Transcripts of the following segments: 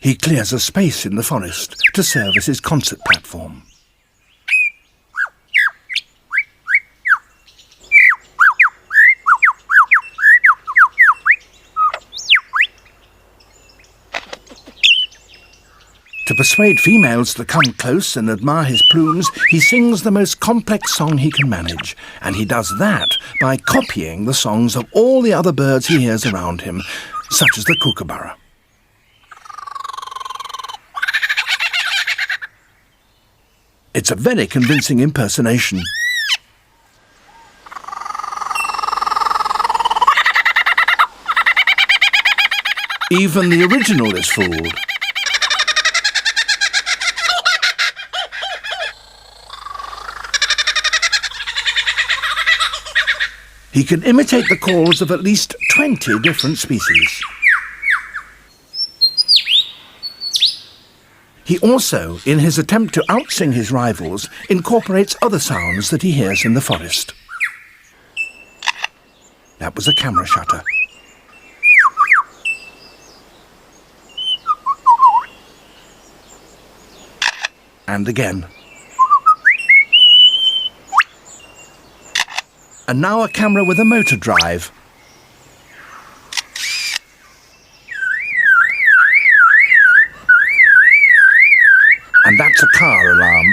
He clears a space in the forest to serve as his concert platform. To persuade females to come close and admire his plumes, he sings the most complex song he can manage, and he does that by copying the songs of all the other birds he hears around him, such as the kookaburra. It's a very convincing impersonation. Even the original is fooled. He can imitate the calls of at least 20 different species. He also, in his attempt to outsing his rivals, incorporates other sounds that he hears in the forest. That was a camera shutter. And again. And now a camera with a motor drive. And that's a car alarm.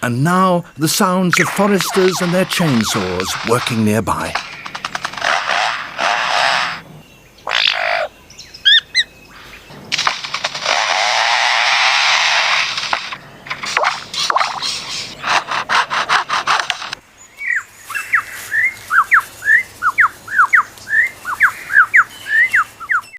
And now the sounds of foresters and their chainsaws working nearby.